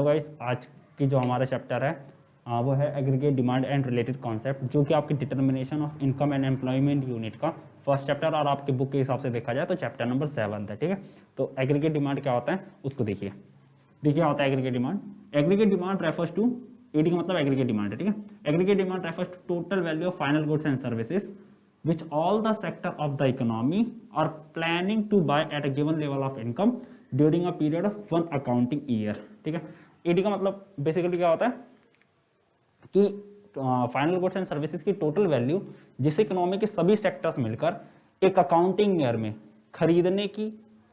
Guys, आज की जो हमारा चैप्टर है वो है aggregate demand and related concept, जो कि आपकी determination of income and employment unit का फर्स्ट चैप्टर और आपके बुक के हिसाब से देखा जाए तो चैप्टर नंबर 7 है। ठीक है, तो एग्रीगेट डिमांड क्या होता है उसको देखिए। क्या होता है aggregate demand? Aggregate demand refers to, AD का मतलब एग्रीगेट डिमांड है। ठीक है, aggregate demand refers to total value of final goods and services which all the sector of the economy are planning to buy at a given level of income during a period of one accounting year। ठीक है, ED का मतलब basically क्या होता है कि final goods and services की total value जिस इकोनॉमी के सभी सेक्टर्स मिलकर एक अकाउंटिंग ईयर में खरीदने की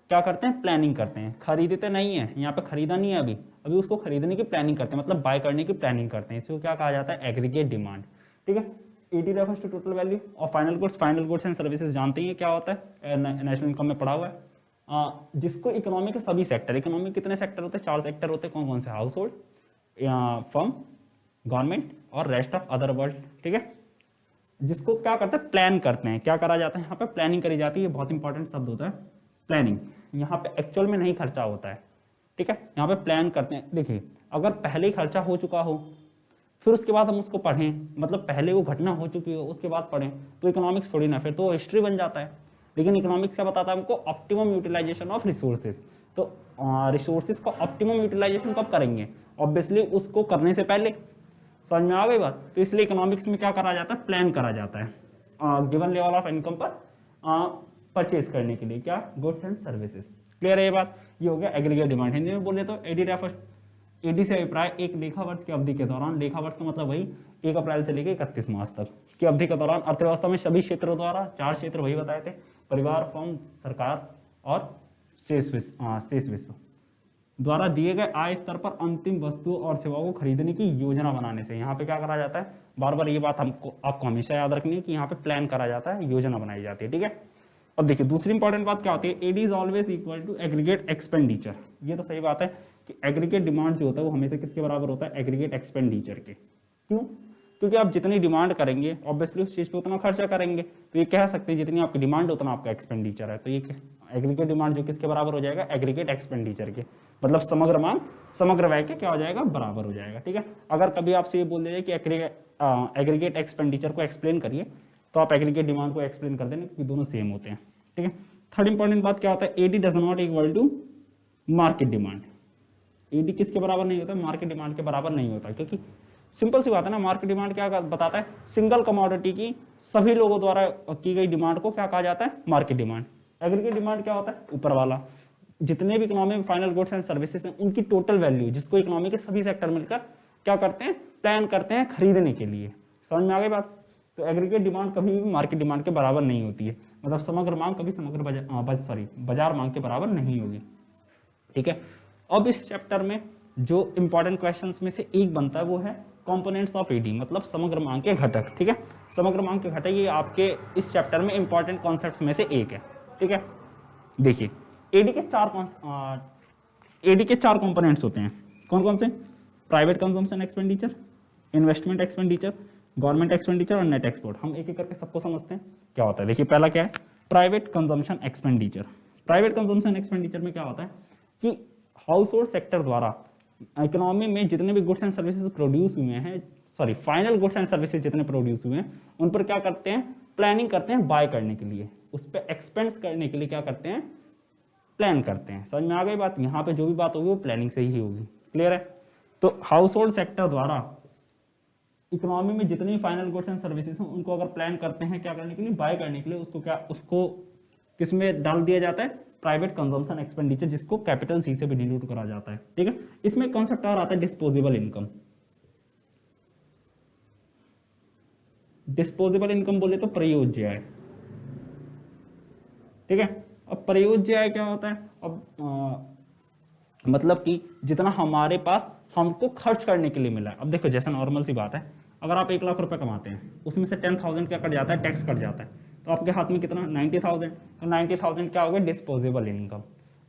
क्या करते हैं, प्लानिंग करते हैं। खरीदते नहीं है, यहाँ पे खरीदा नहीं है, अभी उसको खरीदने की प्लानिंग करते हैं, मतलब बाय करने की प्लानिंग करते हैं। इसको क्या कहा जाता है, एग्रीगेट डिमांड। ठीक है, AD refers to total value और फाइनल गुड्स एंड सर्विसेज जानते हैं क्या होता है, नेशनल इनकम में पढ़ा हुआ है। जिसको इकोनॉमी के सभी सेक्टर, इकोनॉमी कितने सेक्टर होते हैं, 4 सेक्टर होते हैं। कौन कौन से? हाउस होल्ड, फर्म, गवर्नमेंट और रेस्ट ऑफ अदर वर्ल्ड। ठीक है, जिसको क्या करते हैं, प्लान करते हैं। क्या करा जाता है यहाँ पे, प्लानिंग करी जाती है। बहुत इंपॉर्टेंट शब्द होता है प्लानिंग। यहाँ पे एक्चुअल में नहीं खर्चा होता है। ठीक है, यहाँ पे प्लान करते हैं। देखिए, अगर पहले ही खर्चा हो चुका हो फिर उसके बाद हम उसको पढ़ें, मतलब पहले वो घटना हो चुकी हो उसके बाद पढ़ें, तो इकोनॉमिक्स थोड़ी ना, फिर तो हिस्ट्री बन जाता है। लेकिन इकोनॉमिक्स क्या बताता है हमको, ऑप्टिमम यूटिलाइजेशन ऑफ रिसोर्सेज। तो रिसोर्सेज का ऑप्टिमम यूटिलाइजेशन कब करेंगे, ऑब्वियसली उसको करने से पहले। समझ में आ गई बात? तो इसलिए इकोनॉमिक्स में क्या करा जाता है, प्लान करा जाता है गिवन लेवल ऑफ इनकम पर परचेज करने के लिए, क्या, गुड्स एंड सर्विसेज। क्लियर है ये बात? ये हो गया एग्रीगेट डिमांड। हिंदी में बोले तो एडी रेफर्स, एडी से अभिप्राय एक लेखा वर्ष की अवधि के दौरान, लेखा वर्ष का मतलब वही 1 अप्रैल से लेकर 31 मार्च तक की अवधि के दौरान अर्थव्यवस्था में सभी क्षेत्रों द्वारा, 4 क्षेत्र वही बताए थे, परिवार, फर्म, सरकार और शेष विश्व द्वारा दिए गए आय स्तर पर अंतिम वस्तुओं और सेवाओं को खरीदने की योजना बनाने से। यहाँ पे क्या करा जाता है, बार बार ये बात आपको हमेशा याद रखनी है कि यहाँ पे प्लान करा जाता है, योजना बनाई जाती है। ठीक है, अब देखिए दूसरी इंपॉर्टेंट बात क्या होती है, AD is always equal to aggregate expenditure. ये तो सही बात है कि एग्रीगेट डिमांड जो होता है वो हमेशा किसके बराबर होता है, एग्रीगेट एक्सपेंडिचर के। क्यों? क्योंकि आप जितनी डिमांड करेंगे ऑब्वियसली उस चीज पे उतना खर्चा करेंगे। तो ये कह सकते हैं जितनी आपकी डिमांड उतना आपका एक्सपेंडिचर है। तो ये एग्रीगेट डिमांड जो किसके बराबर हो जाएगा, एग्रीगेट एक्सपेंडिचर के, मतलब समग्र मांग समग्र व्यय के क्या हो जाएगा, बराबर हो जाएगा। ठीक है, अगर कभी आपसे ये बोल दिया कि एग्रीगेट एक्सपेंडिचर को एक्सप्लेन करिए तो आप एग्रीगेट डिमांड को एक्सप्लेन कर देना, क्योंकि दोनों सेम होते हैं। ठीक है, थर्ड इंपॉर्टेंट बात क्या होता है, AD does not equal to market demand. AD किसके बराबर नहीं होता, मार्केट डिमांड के बराबर नहीं होता। क्योंकि सिंपल सी बात है ना, मार्केट डिमांड क्या बताता है, सिंगल कमोडिटी की सभी लोगों द्वारा की गई डिमांड को क्या कहा जाता है, मार्केट डिमांड। एग्रीगेट डिमांड क्या होता है, ऊपर वाला, जितने भी इकोनॉमी में फाइनल गुड्स एंड सर्विसेज हैं उनकी टोटल वैल्यू जिसको इकोनॉमी के सभी सेक्टर मिलकर क्या करते हैं, प्लान करते हैं खरीदने के लिए। समझ में आ गई बात? तो एग्रीगेट डिमांड कभी भी मार्केट डिमांड के बराबर नहीं होती है, मतलब समग्र मांग कभी समग्र बाजार मांग के बराबर नहीं होगी। ठीक है, अब इस चैप्टर में जो इंपॉर्टेंट क्वेश्चंस में से एक बनता है वो है कंपोनेंट्स ऑफ एडी, मतलब समग्र मांग के घटक। ठीक है, समग्र मांग के घटक ये आपके इस चैप्टर में इंपॉर्टेंट कॉन्सेप्ट्स में से एक है। ठीक है, देखिए एडी के 4 कंपोनेंट्स होते हैं। कौन कौन से? Private consumption expenditure, investment expenditure, government expenditure और नेट एक्सपोर्ट। हम एक एक करके सबको समझते हैं क्या होता है। देखिए पहला क्या है, private consumption expenditure. Private consumption expenditure में क्या होता है कि हाउस होल्ड सेक्टर द्वारा इकोनॉमी में जितने भी गुड्स एंड सर्विसेज प्रोड्यूस हुए हैं, फाइनल गुड्स एंड सर्विसेज जितने प्रोड्यूस हुए हैं उन पर क्या करते हैं, प्लानिंग करते हैं बाय करने के लिए, उस पर एक्सपेंस करने के लिए क्या करते हैं, प्लान करते हैं। समझ में आ गई बात? यहाँ पे जो भी बात होगी वो प्लानिंग से ही होगी। क्लियर है? तो हाउस होल्ड सेक्टर द्वारा इकोनॉमी में जितनी फाइनल गुड्स एंड सर्विसेज हैं उनको अगर प्लान करते हैं क्या करने के लिए, बाय करने के लिए, उसको किस में डाल दिया जाता है, प्राइवेट कंजम्पशन एक्सपेंडिचर, जिसको कैपिटल सी से भी डिनोट करा जाता है। ठीक है, इसमें कॉन्सेप्ट और आता है डिस्पोजेबल इनकम। डिस्पोजेबल इनकम बोले तो प्रयोज्य आय। ठीक है, अब प्रयोज्य आय क्या होता है, अब मतलब कि जितना हमारे पास हमको खर्च करने के लिए मिला है। अब देखो जैसे नॉर्मल सी बात है, अगर आप 1 लाख रुपए कमाते हैं उसमें से 10,000 क्या कट जाता है, टैक्स कट जाता है, तो आपके हाथ में कितना, 90,000। तो 90,000 क्या हो गया, डिस्पोजेबल इनकम।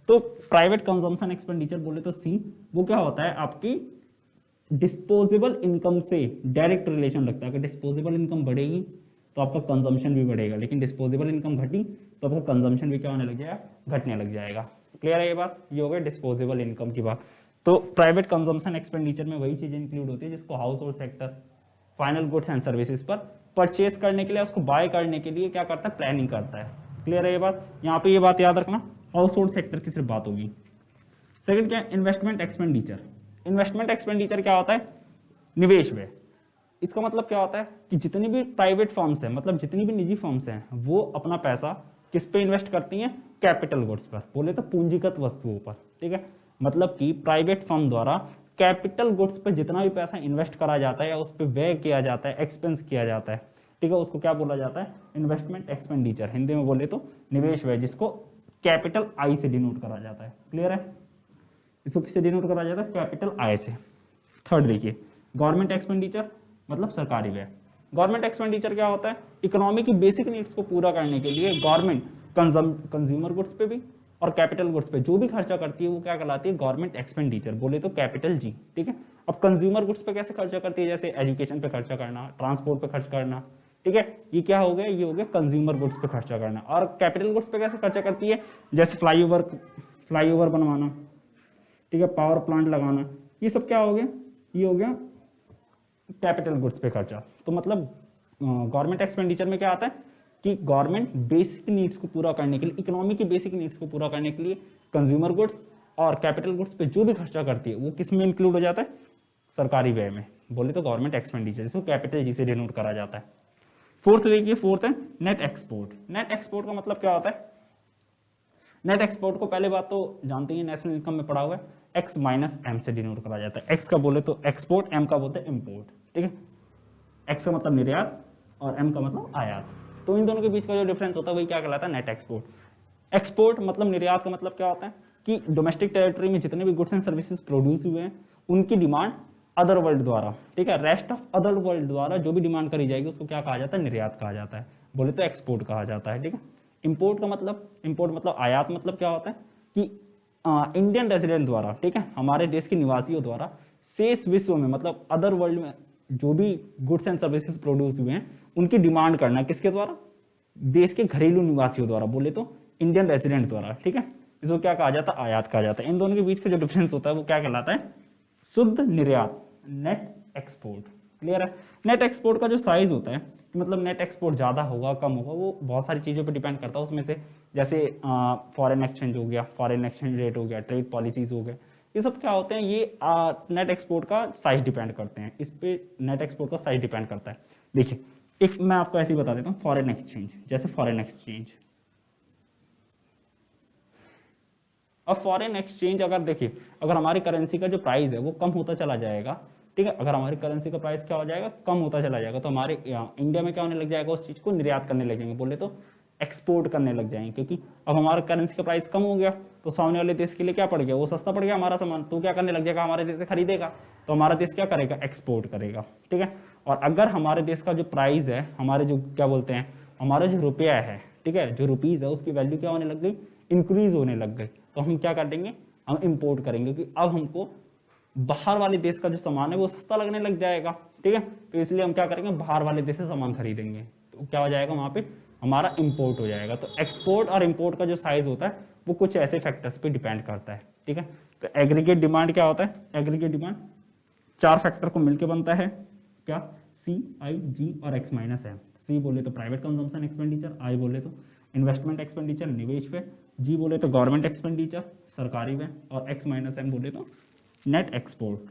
तो प्राइवेट कंजम्पशन एक्सपेंडिचर बोले तो सी, वो क्या होता है, आपकी डिस्पोजेबल इनकम से डायरेक्ट रिलेशन रखता है। अगर डिस्पोजेबल इनकम बढ़ेगी तो आपका कंजम्पशन भी बढ़ेगा, लेकिन डिस्पोजेबल इनकम घटी तो आपका कंजम्पशन भी क्या होने लग जाएगा, घटने लग जाएगा। क्लियर है ये बात? ये हो गया डिस्पोजेबल इनकम की बात। तो प्राइवेट कंजम्पशन एक्सपेंडिचर में वही चीजें इंक्लूड होती है जिसको house hold sector final goods and services पर परचेज करने के लिए, उसको बाय करने के लिए क्या करता है, प्लानिंग करता है। क्लियर है ये बात? यहाँ पे ये बात याद रखना, हाउस होल्ड सेक्टर की सिर्फ बात होगी। सेकंड क्या है, इन्वेस्टमेंट एक्सपेंडिचर। इन्वेस्टमेंट एक्सपेंडिचर क्या होता है, निवेश व्यय। इसका मतलब क्या होता है कि जितनी भी प्राइवेट फर्म्स हैं, मतलब जितनी भी निजी फर्म्स हैं, वो अपना पैसा किस पे इन्वेस्ट करती हैं, कैपिटल गुड्स पर, बोले तो पूंजीगत वस्तुओं पर। ठीक है, मतलब कि प्राइवेट फर्म द्वारा कैपिटल गुड्स पे जितना भी पैसा इन्वेस्ट करा जाता है या उस पर व्यय किया जाता है, एक्सपेंस किया जाता है, ठीक है, उसको क्या बोला जाता है, इन्वेस्टमेंट एक्सपेंडिचर। हिंदी में बोले तो निवेश व्यय, जिसको कैपिटल आई से डिनोट करा जाता है। क्लियर है? इसको किससे डिनोट करा जाता है, कैपिटल आई से। थर्ड देखिए, गवर्नमेंट एक्सपेंडिचर मतलब सरकारी व्यय। गवर्नमेंट एक्सपेंडिचर क्या होता है, इकोनॉमी की बेसिक नीड्स को पूरा करने के लिए गवर्नमेंट कंज्यूमर गुड्स पे भी और कैपिटल गुड्स पे जो भी खर्चा करती है वो क्या कहलाती है, गवर्नमेंट एक्सपेंडिचर, बोले तो कैपिटल जी। ठीक है, अब कंज्यूमर गुड्स पे कैसे खर्चा करती है, जैसे एजुकेशन पे खर्चा करना, ट्रांसपोर्ट पे खर्च करना। ठीक है, ये क्या हो गया, ये हो गया कंज्यूमर गुड्स पे खर्चा करना। और कैपिटल गुड्स पे कैसे खर्चा करती है, जैसे फ्लाईओवर बनवाना, ठीक है, पावर प्लांट लगाना, ये सब क्या हो गया, ये हो गया कैपिटल गुड्स पे खर्चा। तो मतलब गवर्नमेंट एक्सपेंडिचर में क्या आता है कि गवर्नमेंट बेसिक नीड्स को पूरा करने के लिए, इकोनॉमी की बेसिक नीड्स को पूरा करने के लिए कंज्यूमर गुड्स और कैपिटल गुड्स पे जो भी खर्चा करती है वो किस में इंक्लूड हो जाता है, सरकारी व्यय में, बोले तो गवर्नमेंट एक्सपेंडिचर, जिसको कैपिटल जी से डिनोट करा जाता है। फोर्थ देखिए, फोर्थ है नेट एक्सपोर्ट। नेट एक्सपोर्ट का मतलब क्या होता है, नेट एक्सपोर्ट को पहले बात तो जानते हैं, नेशनल इनकम में पढ़ा हुआ है, एक्स माइनस एम से डिनोट करा जाता है। एक्स का बोले तो एक्सपोर्ट, एम का बोलते हैं इम्पोर्ट। ठीक है, एक्स का मतलब निर्यात और एम का मतलब आयात। तो इन दोनों के बीच का जो डिफरेंस होता है वही क्या कहलाता है, नेट एक्सपोर्ट। एक्सपोर्ट मतलब निर्यात का मतलब क्या होता है कि डोमेस्टिक टेरिटरी में जितने भी गुड्स एंड सर्विसेज प्रोड्यूस हुए हैं उनकी डिमांड अदर वर्ल्ड द्वारा, ठीक है, रेस्ट ऑफ अदर वर्ल्ड द्वारा जो भी डिमांड करी जाएगी उसको क्या कहा जाता है, निर्यात कहा जाता है, बोले तो एक्सपोर्ट कहा जाता है। ठीक है, इंपोर्ट का मतलब, इंपोर्ट मतलब आयात, मतलब क्या होता है कि इंडियन रेजिडेंट द्वारा, ठीक है, हमारे देश के निवासियों द्वारा शेष विश्व में, मतलब अदर वर्ल्ड में जो भी गुड्स एंड सर्विसेज प्रोड्यूस हुए हैं उनकी डिमांड करना किसके द्वारा, देश के घरेलू निवासियों द्वारा, बोले तो इंडियन रेजिडेंट द्वारा। ठीक है, इसको क्या कहा जाता है, आयात कहा जाता है। इन दोनों के बीच का जो डिफरेंस होता है वो क्या कहलाता है, शुद्ध निर्यात, नेट एक्सपोर्ट। क्लियर है? नेट एक्सपोर्ट का जो साइज होता है, मतलब नेट एक्सपोर्ट ज़्यादा होगा कम होगा, वो बहुत सारी चीज़ों पर डिपेंड करता है। उसमें से जैसे फॉरेन एक्सचेंज हो गया, फॉरेन एक्सचेंज रेट हो गया, ट्रेड पॉलिसीज हो गए, ये सब क्या होते हैं, ये नेट एक्सपोर्ट का साइज डिपेंड करते हैं। इस पे नेट एक्सपोर्ट का साइज डिपेंड करता है। देखिए, एक मैं आपको ऐसे ही बता देता हूँ, फॉरेन एक्सचेंज, जैसे फॉरेन एक्सचेंज, अब फॉरेन एक्सचेंज अगर देखिए, अगर हमारी करेंसी का जो प्राइस है वो कम होता चला जाएगा, ठीक है, अगर हमारी करेंसी का प्राइस क्या हो जाएगा, कम होता चला जाएगा, तो हमारे इंडिया में क्या होने लग जाएगा, उस चीज़ को निर्यात करने लगेंगे, बोले तो एक्सपोर्ट करने लग जाएंगे। क्योंकि अब हमारा करेंसी का प्राइस कम हो गया तो सामने वाले देश के लिए क्या पड़ गया, वो सस्ता पड़ गया हमारा सामान, तो क्या करने लग जाएगा, हमारे देश से खरीदेगा, तो हमारा देश क्या करेगा, एक्सपोर्ट करेगा। ठीक है, और अगर हमारे देश का जो प्राइस है, हमारे जो क्या बोलते हैं, हमारा जो रुपया है, ठीक है, जो रुपीज़ है उसकी वैल्यू क्या होने लग गई, इंक्रीज होने लग गई, तो हम क्या कर देंगे, हम इम्पोर्ट करेंगे, क्योंकि अब हमको बाहर वाले देश का जो सामान है वो सस्ता लगने लग जाएगा। ठीक है, तो इसलिए हम क्या करेंगे, बाहर वाले देश से सामान खरीदेंगे, तो क्या हो जाएगा, वहाँ पे हमारा इंपोर्ट हो जाएगा। तो एक्सपोर्ट और इंपोर्ट का जो साइज होता है वो कुछ ऐसे फैक्टर्स पे डिपेंड करता है। ठीक है, तो एग्रीगेट डिमांड क्या होता है, एग्रीगेट डिमांड 4 फैक्टर को मिलकर बनता है, क्या, सी, आई, जी और एक्स माइनस एम। सी बोले तो प्राइवेट कंजम्पशन एक्सपेंडिचर, आई बोले तो इन्वेस्टमेंट एक्सपेंडिचर, निवेश व्यय, जी बोले तो गवर्नमेंट एक्सपेंडिचर, सरकारी व्यय, और एक्स माइनस एम बोले तो नेट एक्सपोर्ट।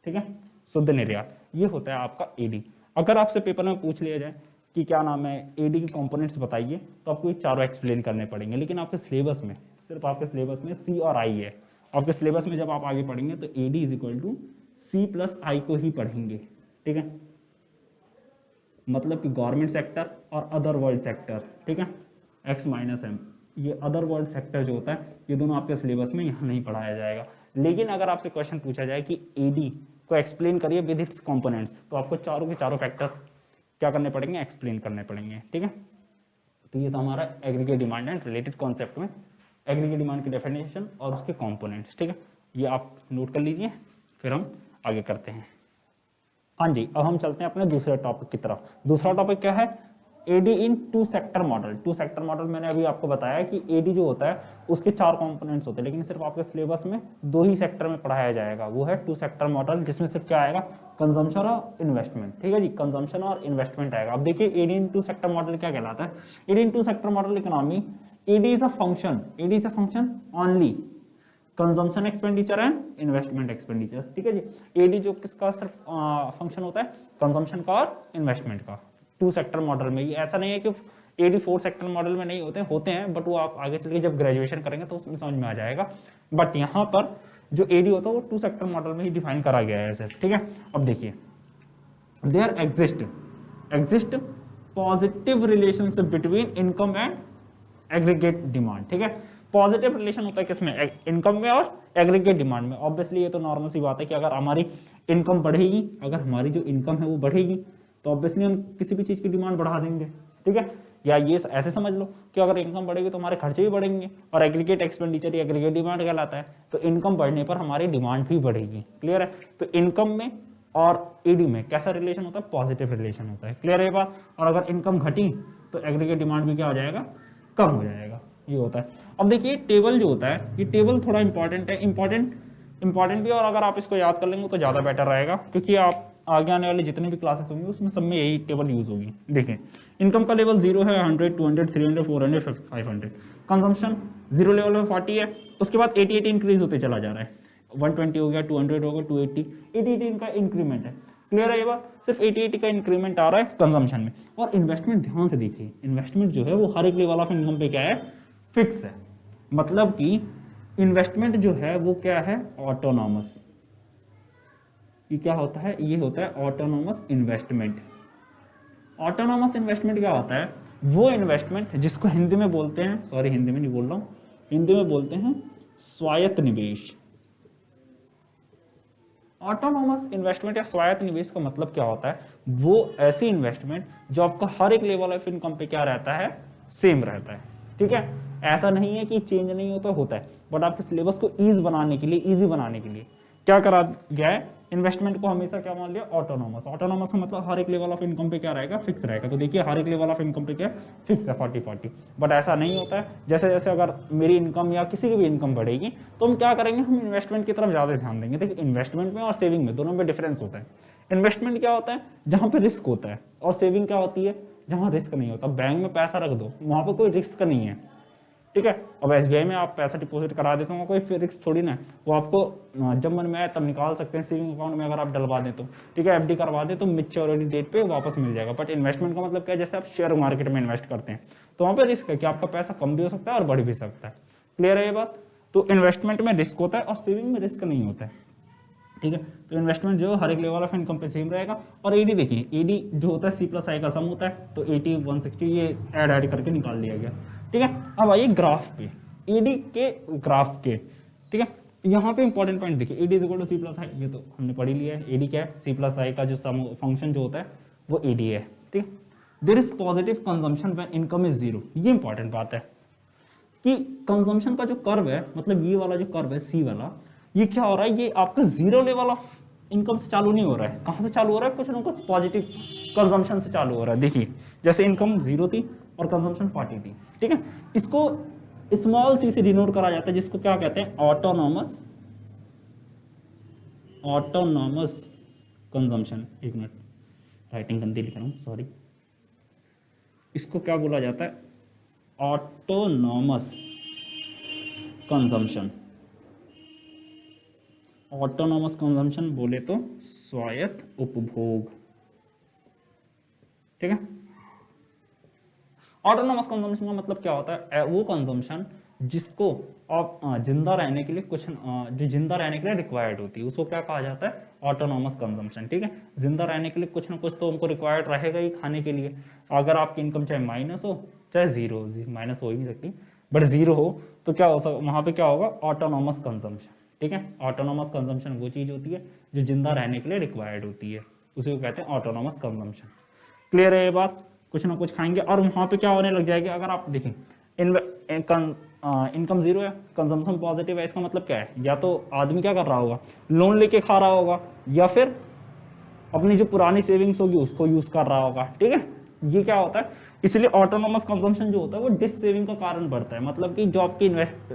ठीक है, शुद्ध निर्यात, ये होता है आपका एडी। अगर आपसे पेपर में पूछ लिया जाए कि क्या नाम है, एडी के कंपोनेंट्स बताइए, तो आपको ये चारों एक्सप्लेन करने पड़ेंगे, लेकिन आपके सिलेबस में, सिर्फ आपके सिलेबस में सी और आई है। आपके सिलेबस में जब आप आगे पढ़ेंगे तो AD is equal to C plus I को ही पढ़ेंगे। ठीक है, मतलब कि गवर्नमेंट सेक्टर और अदर वर्ल्ड सेक्टर, ठीक है, एक्स माइनस एम, ये अदर वर्ल्ड सेक्टर जो होता है ये दोनों आपके सिलेबस में यहाँ नहीं पढ़ाया जाएगा। लेकिन अगर आपसे क्वेश्चन पूछा जाए कि एडी को एक्सप्लेन करिए विद इट्स कंपोनेंट्स, तो आपको चारों के चारों फैक्टर्स क्या करने पड़ेंगे, एक्सप्लेन करने पड़ेंगे। ठीक है, तो ये था हमारा aggregate demand and related concept में एग्रीगेट डिमांड की डेफिनेशन और उसके कंपोनेंट्स। ठीक है, ये आप नोट कर लीजिए, फिर हम आगे करते हैं। हाँ जी, अब हम चलते हैं अपने दूसरे टॉपिक की तरफ। दूसरा टॉपिक क्या है, AD in two sector model. Two sector model मैंने अभी आपको बताया कि एडी जो होता है उसके 4 कंपोनेंट्स होते हैं, लेकिन सिर्फ आपके सिलेबस में 2 ही सेक्टर में पढ़ाया जाएगा, वो है टू सेक्टर मॉडल, जिसमें सिर्फ क्या आएगा, कंजम्पशन और इन्वेस्टमेंट। ठीक है जी, कंजम्पशन और इन्वेस्टमेंट आएगा। अब देखिए AD in two sector model क्या कहलाता है। AD in two sector model economy, AD is a function only consumption expenditure and investment expenditures. ठीक है जी, एडी जो किसका सिर्फ फंक्शन होता है, कंजम्पशन का और इन्वेस्टमेंट का। टू सेक्टर मॉडल में ये ऐसा नहीं है कि एडी 4 सेक्टर मॉडल में नहीं होते हैं, बट वो आप आगे चल के जब ग्रेजुएशन करेंगे तो उसमें समझ में आ जाएगा। बट यहाँ पर जो एडी होता है वो 2 सेक्टर मॉडल में ही डिफाइन करा गया है सिर्फ। ठीक है, अब देखिए there exist positive relationship between income and aggregate demand. ठीक है, पॉजिटिव रिलेशन होता है किसमें, इनकम में और एग्रीगेट डिमांड में। ऑब्वियसली ये तो नॉर्मल सी बात है कि अगर हमारी इनकम बढ़ेगी, अगर हमारी जो इनकम है वो बढ़ेगी तो ऑब्वियसली हम किसी भी चीज़ की डिमांड बढ़ा देंगे। ठीक है, या ये ऐसे समझ लो कि अगर इनकम बढ़ेगी तो हमारे खर्चे भी बढ़ेंगे, और एग्रीगेट एक्सपेंडिचर या एग्रीगेट डिमांड कहलाता है, तो इनकम बढ़ने पर हमारी डिमांड भी बढ़ेगी। क्लियर है, तो इनकम में और ईडी में कैसा रिलेशन होता है, पॉजिटिव रिलेशन होता है। क्लियर है ये बात। और अगर इनकम घटी तो एग्रीगेट डिमांड भी क्या हो जाएगा, कम हो जाएगा, ये होता है। अब देखिए टेबल जो होता है, ये टेबल थोड़ा इंपॉर्टेंट है, इंपॉर्टेंट भी, और अगर आप इसको याद कर लेंगे तो ज़्यादा बेटर रहेगा, क्योंकि आप आगे आने वाले जितने भी क्लासेस होंगे उसमें सब में यही टेबल यूज होगी। देखें इनकम का लेवल 0 है, 100, 200, 300, 400, 500। कंजम्पशन 0 लेवल में 40 है, उसके बाद 80 इंक्रीज होते चला जा रहा है, 120 हो गया, 200 हो गया, 280, 80 इनका इंक्रीमेंट है। क्लियर है ये बात, सिर्फ 80 का इंक्रीमेंट आ रहा है कंजम्पशन में। और इन्वेस्टमेंट ध्यान से देखिए, इन्वेस्टमेंट जो है वो हर एक लेवल ऑफ इनकम पे क्या है, फिक्स है। मतलब कि इन्वेस्टमेंट जो है वो क्या है, ऑटोनॉमस। ये क्या होता है, ये होता है ऑटोनॉमस इन्वेस्टमेंट। ऑटोनॉमस इन्वेस्टमेंट क्या होता है, वो इन्वेस्टमेंट जिसको हिंदी में बोलते हैं, सॉरी हिंदी में नहीं बोल रहा हूँ, हिंदी में बोलते हैं स्वायत्त निवेश। ऑटोनॉमस इन्वेस्टमेंट या स्वायत्त निवेश का मतलब क्या होता है, वो ऐसी इन्वेस्टमेंट जो आपका हर एक लेवल ऑफ इनकम पे क्या रहता है, सेम रहता है। ठीक है, ऐसा नहीं है कि चेंज नहीं होता है, बट आपके सिलेबस को ईजी बनाने के लिए क्या करा गया है, इन्वेस्टमेंट को हमेशा क्या मान लिया, ऑटोनॉमस। ऑटोनॉमस का मतलब हर एक लेवल ऑफ इनकम पे क्या रहेगा, फिक्स रहेगा। तो देखिए हर एक लेवल ऑफ इनकम पे क्या फिक्स है, 40-40। बट ऐसा नहीं होता है, जैसे जैसे अगर मेरी इनकम या किसी की भी इनकम बढ़ेगी तो हम क्या करेंगे, हम इन्वेस्टमेंट की तरफ ज़्यादा ध्यान देंगे। देखिए इन्वेस्टमेंट में और सेविंग में दोनों में डिफरेंस होता है। इन्वेस्टमेंट क्या होता है, जहाँ पे रिस्क होता है, और सेविंग क्या होती है, जहाँ रिस्क नहीं होता। बैंक में पैसा रख दो, वहाँ पर कोई रिस्क नहीं है। ठीक है, अब SBI में आप पैसा डिपॉजिट करा देते हो, कोई रिस्क थोड़ी ना है, वो आपको जब मन में आए तब निकाल सकते हैं। सेविंग अकाउंट में अगर आप डलवा दें तो ठीक है, FD करवा दें तो मैच्योरिटी डेट पे वापस मिल जाएगा। बट इन्वेस्टमेंट का मतलब क्या है, जैसे आप शेयर मार्केट में इन्वेस्ट करते हैं तो वहाँ पर रिस्क है कि आपका पैसा कम भी हो सकता है और बढ़ भी सकता है। क्लियर है ये बात। तो इन्वेस्टमेंट में रिस्क होता है और सेविंग में रिस्क नहीं होता है। ठीक है, तो इन्वेस्टमेंट जो हर एक लेवल ऑफ इनकम पे सेम रहेगा। और एडी देखिए, एडी जो होता है C+I का सम होता है, तो 80, 160 ये ऐड करके निकाल दिया गया। ठीक है, अब आइए ग्राफ पे, एडी के ग्राफ के। ठीक है, यहाँ पे इंपॉर्टेंट पॉइंट देखिए, AD is equal to C+I, ये तो हमने पढ़ ही लिया है। एडी क्या है, C+I का जो सम फंक्शन जो होता है वो एडी है। ठीक है, there is positive consumption when income is 0। ये इंपॉर्टेंट बात है कि कंजम्पशन का जो कर्व है, मतलब ये वाला जो कर्व है C वाला, ये क्या हो रहा है, ये आपका 0 लेवल ऑफ इनकम से चालू नहीं हो रहा है। कहाँ से चालू हो रहा है, कुछ ना कुछ पॉजिटिव कंजम्पशन से चालू हो रहा है। देखिए जैसे इनकम 0 थी और कंजम्पशन 40 थी। ठीक है, इसको स्मॉल c से डिनोट करा जाता है, जिसको क्या कहते हैं, ऑटोनॉमस कंजम्पशन। एक मिनट, राइटिंग गंदी लिख रहा हूँ, सॉरी। इसको क्या बोला जाता है, ऑटोनॉमस कंजम्पशन। ऑटोनॉमस कंजम्पशन बोले तो स्वायत्त उपभोग। ठीक है, ऑटोनॉमस कंजम्पशन का मतलब क्या होता है, वो कंजम्पशन जिसको आप जिंदा रहने के लिए कुछ जो जिंदा रहने के लिए रिक्वायर्ड होती है, उसको क्या कहा जाता है, ऑटोनॉमस कंजम्पशन। ठीक है, जिंदा रहने के लिए कुछ ना कुछ तो उनको रिक्वायर्ड रहेगा ही खाने के लिए। अगर आपकी इनकम चाहे माइनस हो चाहे जीरो, माइनस हो ही नहीं सकती, बट जीरो हो तो क्या हो वहाँ पे क्या होगा, ऑटोनॉमस कंजम्पशन। ठीक है, ऑटोनॉमस कंजम्पशन वो चीज होती है जो जिंदा रहने के लिए रिक्वायर्ड होती है, उसी को कहते हैं ऑटोनॉमस कंजम्पशन। क्लियर है ये बात। कुछ ना कुछ खाएंगे और वहाँ पे क्या होने लग जाएगा, अगर आप देखें इनकम 0 है, कंजम्पशन पॉजिटिव है, इसका मतलब क्या है, या तो आदमी क्या कर रहा होगा, लोन लेके खा रहा होगा, या फिर अपनी जो पुरानी सेविंग्स होगी उसको यूज कर रहा होगा। ठीक है, ये क्या होता है, इसलिए ऑटोनोमस कंजम्पशन जो होता है वो डिस सेविंग का कारण बढ़ता है, मतलब कि जो आपकी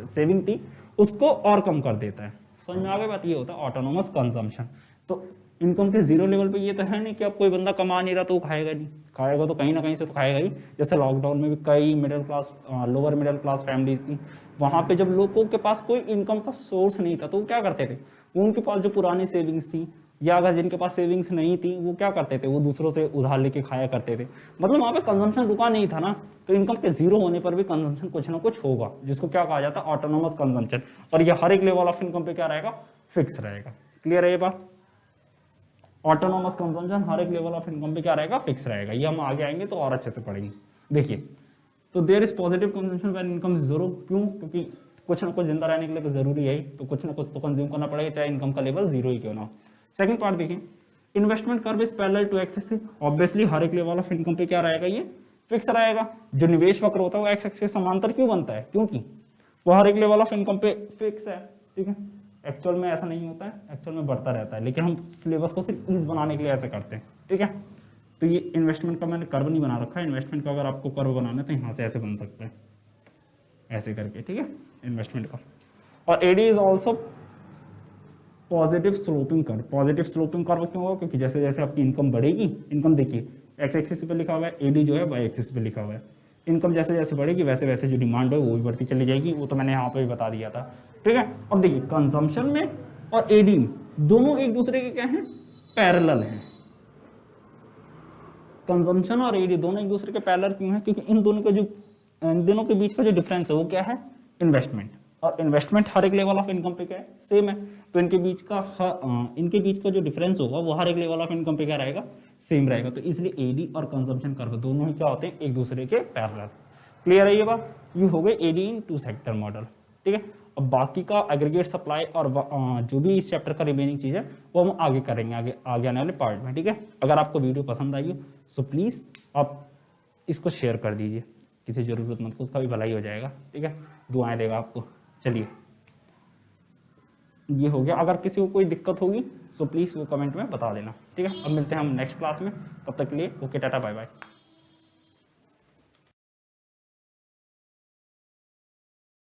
सेविंग थी उसको और कम कर देता है। समझ में आ गई बात, ये होता है ऑटोनोमस कंजम्पशन। तो इनकम के जीरो लेवल पे ये तो है नहीं कि अब कोई बंदा कमा नहीं रहा तो वो खाएगा नहीं, खाएगा तो कहीं ना कहीं से तो खाएगा ही। जैसे लॉकडाउन में भी कई middle class, lower middle class families थी, वहाँ पे जब लोगों के पास कोई इनकम का सोर्स नहीं था तो वो क्या करते थे, वो उनके पास जो पुरानी सेविंग्स थी, या अगर जिनके पास सेविंग्स नहीं थी वो क्या करते थे, वो दूसरों से उधार लेके खाया करते थे। मतलब वहाँ पे कंजम्पशन रुका नहीं था ना, तो इनकम के जीरो होने पर भी कंजम्पशन कुछ ना कुछ होगा, जिसको क्या कहा जाता है, ऑटोनोमस कंजम्पशन। और ये हर एक लेवल ऑफ इनकम पे क्या रहेगा, फिक्स रहेगा। क्लियर है ये बात, ऑटोनोमस कंजम्पशन हर एक लेवल ऑफ इनकम पे क्या रहेगा, फिक्स रहेगा। ये हम आगे आएंगे तो और अच्छे से पढ़ेंगे। देखिए, तो there is positive consumption when income is zero, क्यों, क्योंकि कुछ ना कुछ जिंदा रहने के लिए तो जरूरी है ही, तो कुछ ना कुछ तो कंज्यूम करना पड़ेगा, चाहे इनकम का लेवल जीरो ही क्यों ना हो। सेकंड पार्ट देखिए, investment curve is parallel to X axis. Obviously हर एक लेवल ऑफ इनकम पे क्या रहेगा, ये फिक्स रहेगा। जो निवेश वक्र होता है वो एक्स एक्सिस के समांतर क्यों बनता है, क्योंकि वो हर एक लेवल ऑफ इनकम पे फिक्स है। ठीक है, एक्चुअल में ऐसा नहीं होता है, एक्चुअल में बढ़ता रहता है, लेकिन हम सिलेबस को सिर्फ ईज बनाने के लिए ऐसे करते हैं। ठीक है, तो ये इन्वेस्टमेंट का मैंने कर्व नहीं बना रखा है, इन्वेस्टमेंट का अगर आपको कर्व बनाना है तो यहाँ से ऐसे बन सकता है, ऐसे करके। ठीक है, इन्वेस्टमेंट का। और AD is also positive sloping curve. Positive sloping curve क्यों होगा, क्योंकि जैसे जैसे आपकी इनकम बढ़ेगी, इनकम देखिए एक्स एक्सिस पे लिखा हुआ है, एडी जो है वाई एक्सिस पे लिखा हुआ है। इनकम जैसे जैसे बढ़ेगी वैसे वैसे जो डिमांड है वो भी बढ़ती चली जाएगी, वो तो मैंने यहाँ पे भी बता दिया था। ठीक है, अब देखिए कंजम्पशन में और एडी में दोनों एक दूसरे के क्या हैं, पैरेलल हैं। कंजम्पशन और एडी दोनों एक दूसरे के पैरेलल क्यों है, क्योंकि इन दोनों के बीच का जो डिफरेंस है वो क्या है, इन्वेस्टमेंट। और इन्वेस्टमेंट हर एक लेवल ऑफ इनकम पे क्या है, सेम है। तो इनके बीच का जो डिफरेंस होगा वो हर एक लेवल ऑफ इनकम पे क्या रहेगा, सेम रहेगा। तो इसलिए एडी और कंजम्पशन कर्व दोनों ही क्या होते हैं, एक दूसरे के पैरेलल। क्लियर है ये बात, ये हो गए AD in two sector model. ठीक है, अब बाकी का एग्रीगेट सप्लाई और जो भी इस चैप्टर का रिमेनिंग चीज है वो हम आगे करेंगे, आगे आने वाले पार्ट में। ठीक है, अगर आपको वीडियो पसंद आई हो सो प्लीज आप इसको शेयर कर दीजिए किसी जरूरतमंद को, उसका भी भलाई हो जाएगा। ठीक है, दुआएं देगा आपको। चलिए, ये हो गया। अगर किसी को कोई दिक्कत होगी सो प्लीज वो कमेंट में बता देना। ठीक है, अब मिलते हैं हम नेक्स्ट क्लास में, तब तक के लिए ओके, टाटा बाय बाय।